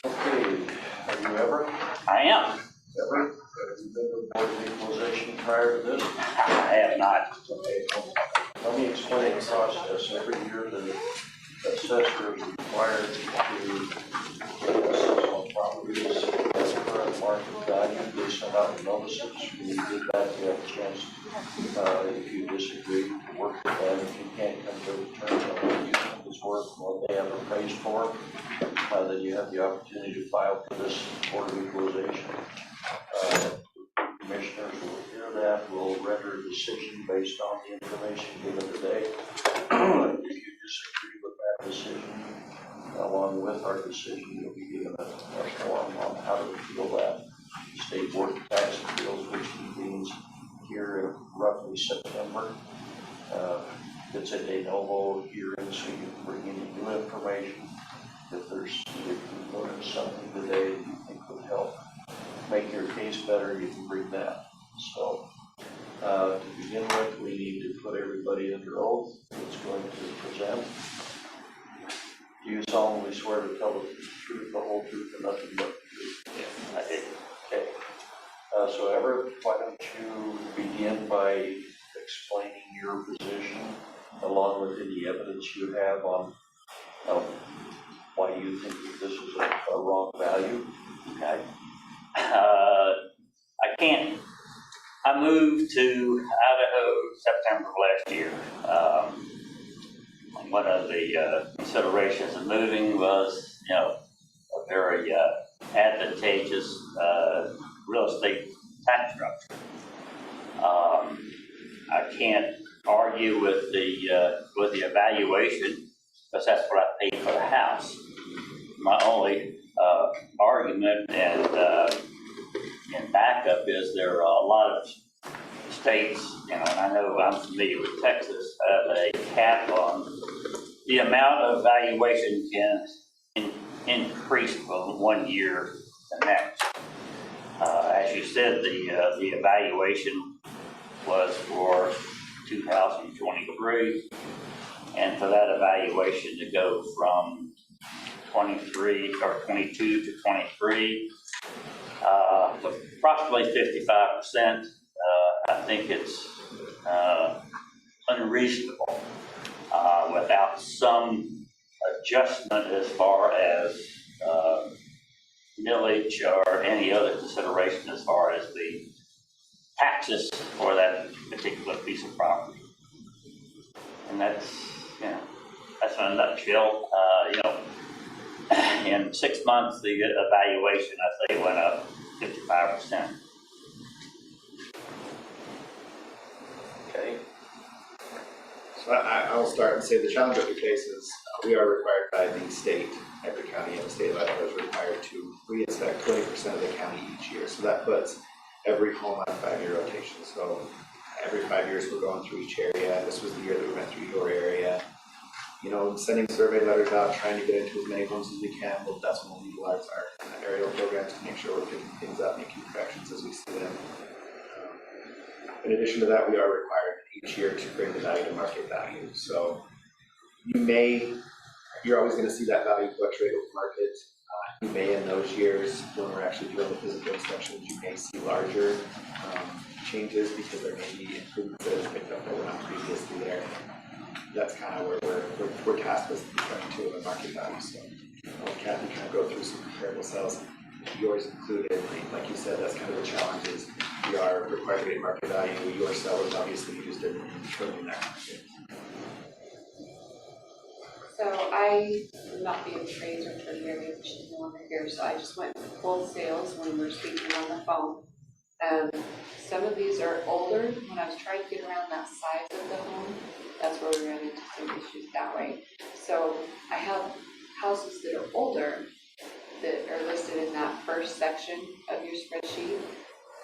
Okay, are you Everett? I am. Everett, have you been to Board of Equalization prior to this? I have not. Okay, let me explain the process. Every year the assessor is required to assess all properties at current market value. They send out notices. When you do that, you have a chance, if you disagree, to work with them. If you can't come to terms on what you think is worth and what they have appraised for, then you have the opportunity to file for this Board of Equalization. Commissioners will hear that, will render a decision based on the information given today. If you disagree with that decision, along with our decision, you'll be given a form on how to appeal that. State Board of Tax Appeals, which convenes here in roughly September. It's a de novo hearing, so you can bring in new information. If you learn something today that you think would help make your case better, you can bring that. So, to begin with, we need to put everybody under oath that's going to present. Do you solemnly swear to tell the truth, the whole truth, and nothing but the truth? Yes, I did. Okay. So Everett, why don't you begin by explaining your position along with any evidence you have on why you think that this is a wrong value? Okay. I moved to Idaho September of last year. One of the considerations of moving was, a very advantageous real estate tax structure. I can't argue with the evaluation because that's what I paid for the house. My only argument and backup is there are a lot of states, and I know I'm familiar with Texas, have a cap on the amount of valuation can increase from one year to the next. As you said, the evaluation was for 2023, and for that evaluation to go from 23 or 22 to 23, approximately 55%. I think it's unreasonable without some adjustment as far as millage or any other consideration as far as the taxes for that particular piece of property. And that's in a nutshell. In 6 months, the evaluation, I say, went up 55%. Okay. So I'll start and say the challenge that we face is we are required by the state, every county in the state of Idaho is required to re-inspect 20% of the county each year. So that puts every home on a 5-year rotation. So every 5 years we're going through each area. This was the year that we went through your area. Sending survey letters out, trying to get into as many homes as we can. Well, that's when we'll utilize our aerial programs to make sure we're picking things up, making corrections as we see them. In addition to that, we are required each year to bring the value to market value. So you're always going to see that value fluctuate with market. You may, in those years when we're actually doing the physical inspections, you may see larger changes because there may be improvements that have picked up that were not previously there. That's kind of where we're tasked with trying to a market value. So Kathy kind of go through some comparable sales, yours included. Like you said, that's kind of the challenge is we are required to get market value. Your sellers obviously used it in determining that market. So I am not the appraiser for the area, which is no longer here. So I just went full sales when we were speaking on the phone. Some of these are older. When I was trying to get around that size of the home, that's where we ran into some issues that way. So I have houses that are older that are listed in that first section of your spreadsheet.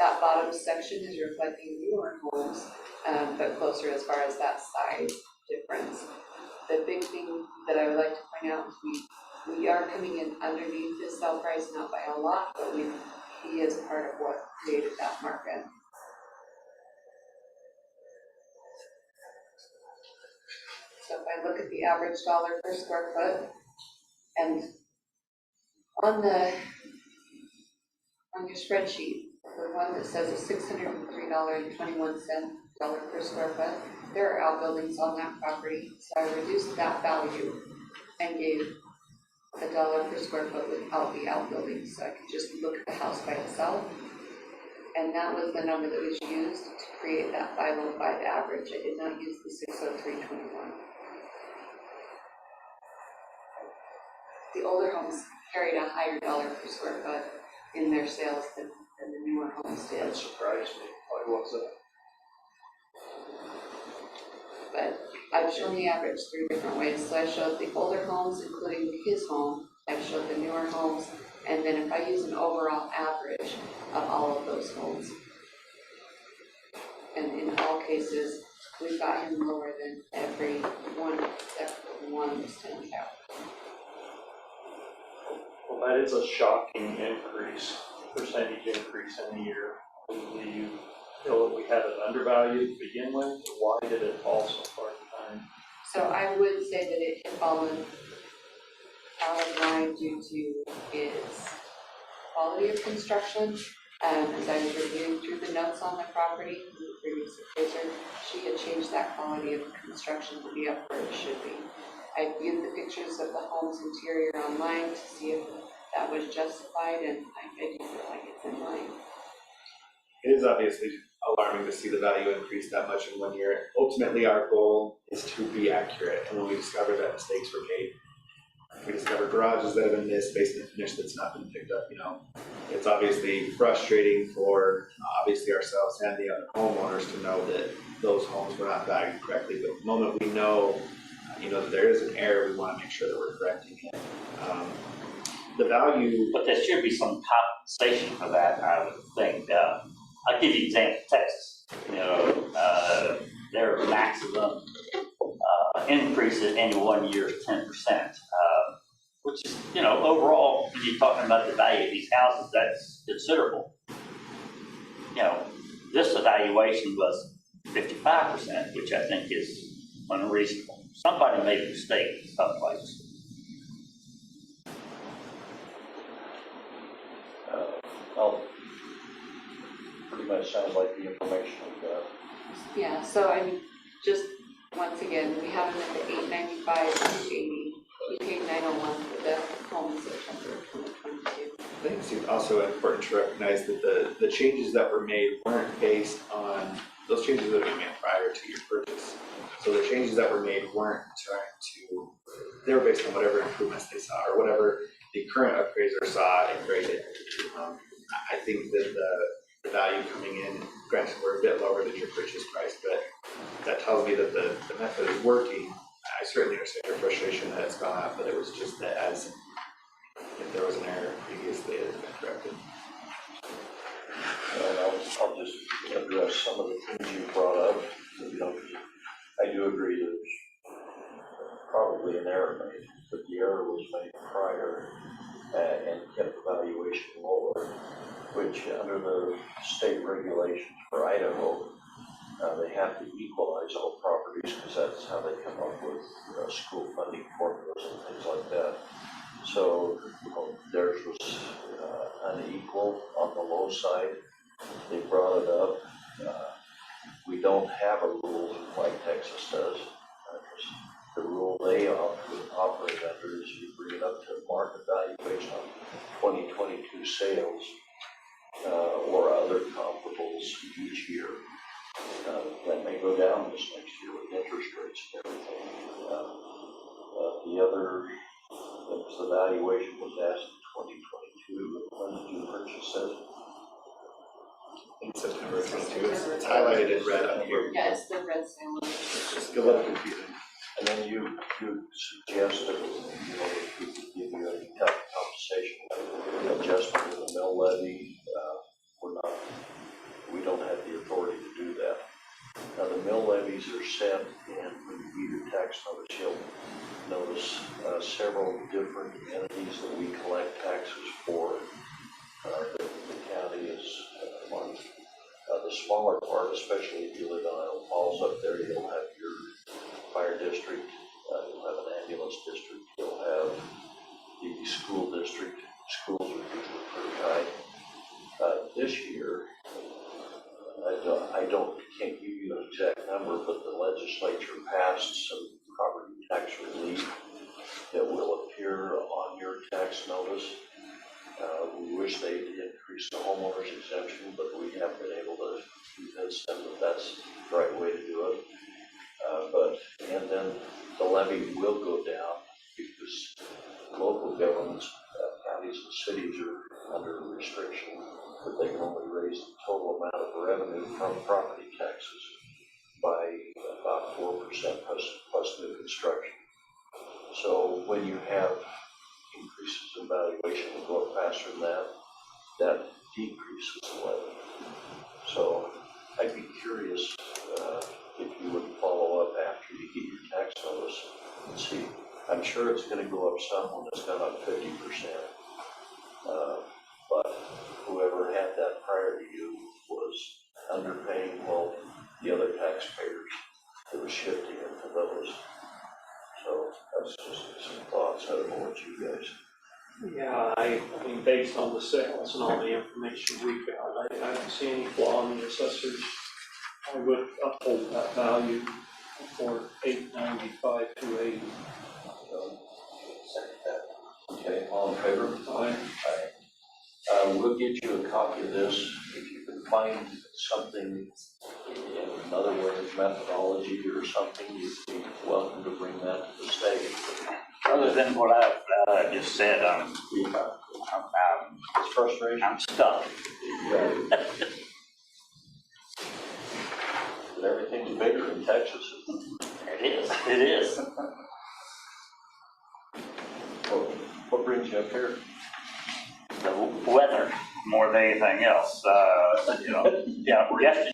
That bottom section is reflecting newer homes, but closer as far as that size difference. The big thing that I would like to point out is we are coming in underneath the sale price, not by a lot, but he is part of what created that market. So if I look at the average dollar per square foot, and On your spreadsheet, the one that says a $603.21 per square foot, there are outbuildings on that property, so I reduced that value and gave $1 per square foot without the outbuildings, so I could just look at the house by itself. And that was the number that was used to create that 505 average. I did not use the 603.21. The older homes carried a higher dollar per square foot in their sales than the newer homes did. That surprised me. Why was that? But I've shown the average 3 different ways. So I showed the older homes, including his home. I've showed the newer homes. And then if I use an overall average of all of those homes, and in all cases, we got him lower than every one except for one was 10 cap. Well, that is a shocking percentage increase in a year. Do you feel that we had it undervalued to begin with? Why did it fall so far behind? So I would say that it had fallen out of line due to its quality of construction. As I was reviewing through the notes on the property, the previous appraiser, she had changed that quality of construction to be up where it should be. I viewed the pictures of the home's interior online to see if that was justified, and I do feel like it's in line. It is obviously alarming to see the value increase that much in 1 year. Ultimately, our goal is to be accurate, and when we discover that mistakes were made, we discover garages that have been missed, basement finish that's not been picked up, it's obviously frustrating for obviously ourselves and the other homeowners to know that those homes were not valued correctly. But the moment we know, that there is an error, we want to make sure that we're correcting it. The value. But there should be some compensation for that, I would think. I'll give you an example, Texas. Their maximum increases in 1 year is 10%, which is, overall, when you're talking about the value of these houses, that's considerable. This evaluation was 55%, which I think is unreasonable. Somebody made a mistake someplace. Pretty much sounds like the information we got. Yeah, so just once again, we have them at the 895, 280. We paid 901 for the home in September of 2022. I think it's also important to recognize that the changes that were made weren't based on, those changes that were made prior to your purchase. So the changes that were made weren't they were based on whatever improvements they saw or whatever the current appraiser saw and graded. I think that the value coming in, granted we're a bit lower than your purchase price, but that tells me that the method is working. I certainly understand your frustration that it's gone up, but it was just that as if there was an error previously, it has been corrected. And I'll just address some of the things you brought up. I do agree that there's probably an error made, but the error was made prior and kept the valuation lower, which under the state regulations for Idaho, they have to equalize all properties because that's how they come up with school funding formulas and things like that. So theirs was unequal on the low side. They brought it up. We don't have a rule like Texas does. The rule they operate under is you bring it up to market value based on 2022 sales or other comparables each year. That may go down this next year with interest rates and everything. The other, the valuation was asked in 2022. When did you purchase it? In September of 22, it's highlighted in red on here. Yeah, it's the red sale. It's just a little confusing. And then you suggested, we could give you a compensation adjustment to the mill levy. We don't have the authority to do that. Now the mill levies are set, and when you view your tax notice, you'll notice several different entities that we collect taxes for. The county is one. The smaller part, especially if you live in Idaho Falls up there, you'll have your fire district, you'll have an ambulance district, you'll have the school district, legislature passed some property tax relief that will appear on your tax notice. We wish they'd increase the homeowner's exemption, but we have been able to convince them that that's the right way to do it. And then the levy will go down because local governments, counties and cities are under restriction, but they can only raise the total amount of revenue from property taxes by about 4% plus new construction. So when you have increases in valuation that go up faster than that, that decreases the levy. So I'd be curious if you would follow up after you get your tax notice and see. I'm sure it's going to go up some when it's gone up 50%. But whoever had that prior to you was underpaying all the other taxpayers. It was shifting into those. So that's just some thoughts. I don't know what you guys. Yeah, I mean, based on the sales and all the information we got, I don't see any flaw in the assessors. I would uphold that value for $895,280. Second that. Okay, all in favor? Aye. We'll get you a copy of this. If you can find something in another way, methodology or something, you'd be welcome to bring that to the state. Other than what I've just said, It's frustration. I'm stuck. But everything's bigger in Texas. It is. What brings you up here? The weather more than anything else.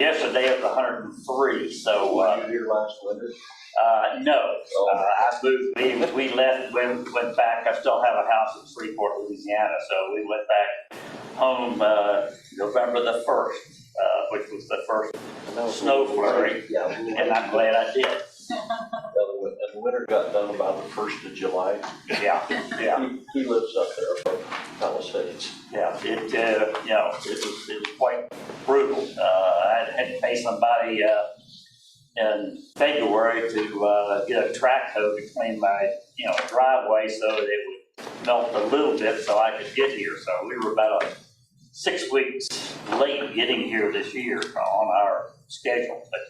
Yesterday it was 103, so. Were you here last winter? No, I moved, we left, went back, I still have a house in Freeport, Louisiana, so we went back home, November the 1st, which was the first snow flurry, Yeah. and I'm glad I did. And the winter got done about the 1st of July. Yeah. He lives up there, from Palisades. Yeah, it was quite brutal. I had to pay somebody, in February to get a track hoe to clean my, driveway so that it would melt a little bit so I could get here. So we were about 6 weeks late getting here this year on our schedule. But